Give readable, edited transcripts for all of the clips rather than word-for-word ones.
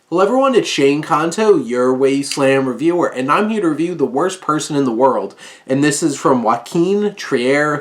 Hello everyone, it's Shane Kanto, your Wasteland reviewer, and I'm here to review The Worst Person in the World. And this is from Joachim,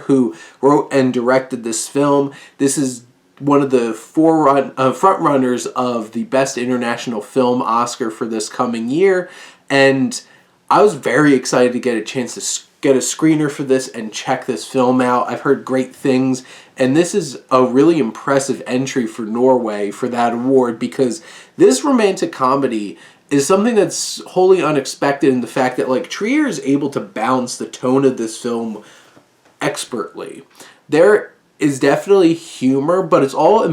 who wrote and directed this film. This is one of the front runners of the Best International Film Oscar for this coming year. And I was very excited to get a chance to get a screener for this and check this film out. I've heard great things, and this is a really impressive entry for Norway for that award, because this romantic comedy is something that's wholly unexpected in the fact that Trier is able to balance the tone of this film expertly. There is definitely humor, but it's all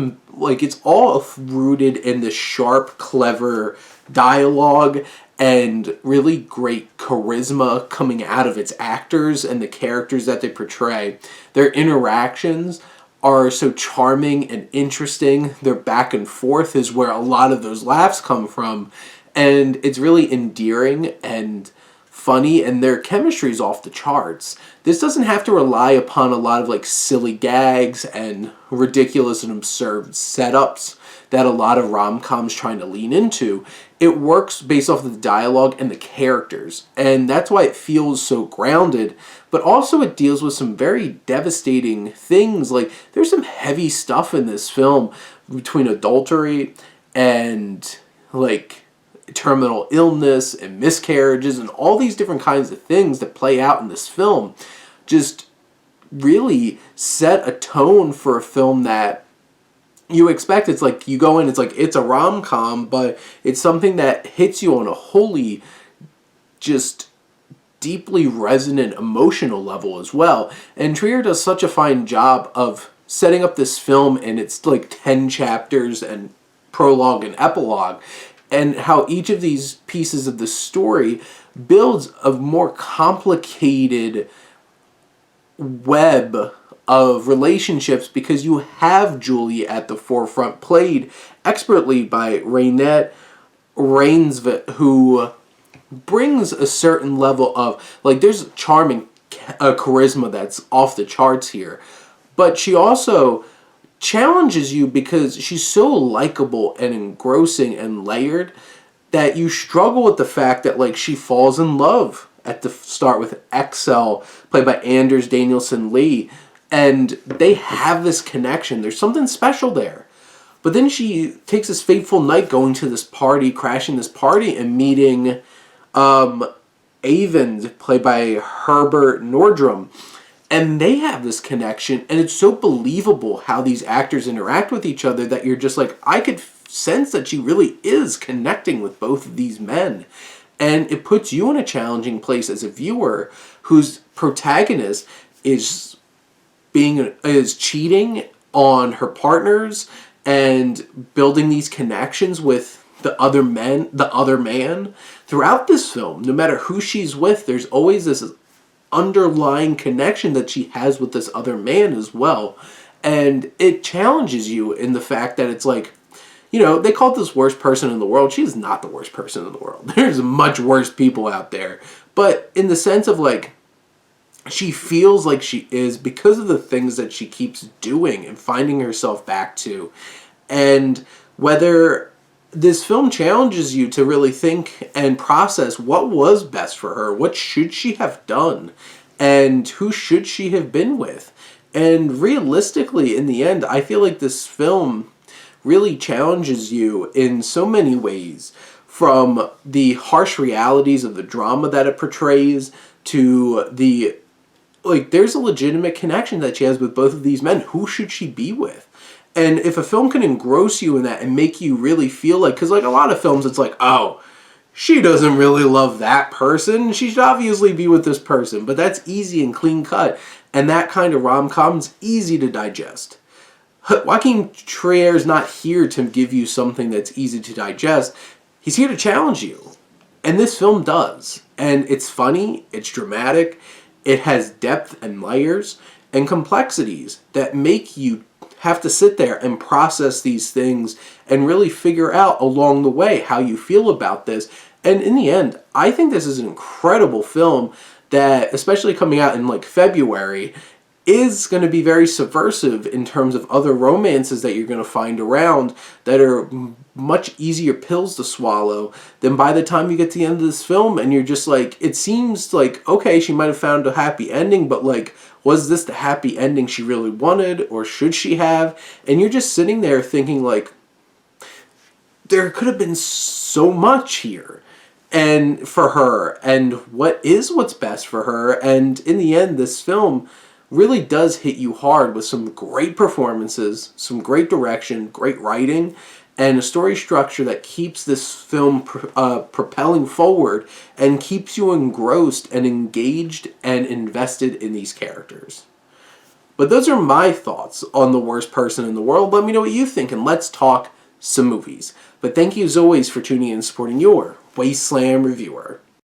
rooted in the sharp, clever dialogue and really great charisma coming out of its actors and the characters that they portray. Their interactions are so charming and interesting. Their back and forth is where a lot of those laughs come from, and it's really endearing and funny, and their chemistry is off the charts. This doesn't have to rely upon a lot of silly gags and ridiculous and absurd setups that a lot of rom-coms trying to lean into. It works based off of the dialogue and the characters, and that's why it feels so grounded, but also it deals with some very devastating things. There's some heavy stuff in this film between adultery and terminal illness and miscarriages and all these different kinds of things that play out in this film. Just really set a tone for a film that you expect. It's you go in, it's a rom-com, but it's something that hits you on a wholly just deeply resonant emotional level as well. And Trier does such a fine job of setting up this film in its 10 chapters and prologue and epilogue, and how each of these pieces of the story builds a more complicated web of relationships, because you have Julie at the forefront, played expertly by Renate, who brings a certain level of, there's charming charisma that's off the charts here, but she also challenges you because she's so likable and engrossing and layered that you struggle with the fact that she falls in love at the start with Excel, played by Anders Danielsen Lee, and they have this connection. There's something special there. But then she takes this fateful night going to this party, crashing this party, and meeting Avon, played by Herbert Nordrum. And they have this connection, and it's so believable how these actors interact with each other that you're just I could sense that she really is connecting with both of these men. And it puts you in a challenging place as a viewer whose protagonist is cheating on her partners and building these connections with the other man. Throughout this film, no matter who she's with, there's always this underlying connection that she has with this other man as well. And it challenges you in the fact that it's they call it this worst person in the world. She's not the worst person in the world. There's much worse people out there. But in the sense of she feels like she is, because of the things that she keeps doing and finding herself back to. And whether this film challenges you to really think and process what was best for her, what should she have done, and who should she have been with. And realistically, in the end, I feel like this film really challenges you in so many ways, from the harsh realities of the drama that it portrays to the there's a legitimate connection that she has with both of these men. Who should she be with? And if a film can engross you in that and make you really feel because a lot of films, it's oh, she doesn't really love that person, she should obviously be with this person. But that's easy and clean cut, and that kind of rom-com's easy to digest. Joachim Trier's not here to give you something that's easy to digest. He's here to challenge you. And this film does. And it's funny, it's dramatic, it has depth and layers and complexities that make you have to sit there and process these things and really figure out along the way how you feel about this. And in the end, I think this is an incredible film that, especially coming out in February, is going to be very subversive in terms of other romances that you're going to find around that are much easier pills to swallow than by the time you get to the end of this film and you're just like, it seems like, okay, she might have found a happy ending, but like, was this the happy ending she really wanted, or should she have? And you're just sitting there thinking like, there could have been so much here and for her, and what's best for her. And in the end, this film really does hit you hard with some great performances, some great direction, great writing, and a story structure that keeps this film propelling forward and keeps you engrossed and engaged and invested in these characters. But those are my thoughts on The Worst Person in the World. Let me know what you think, and let's talk some movies. But thank you as always for tuning in and supporting your Wasteland reviewer.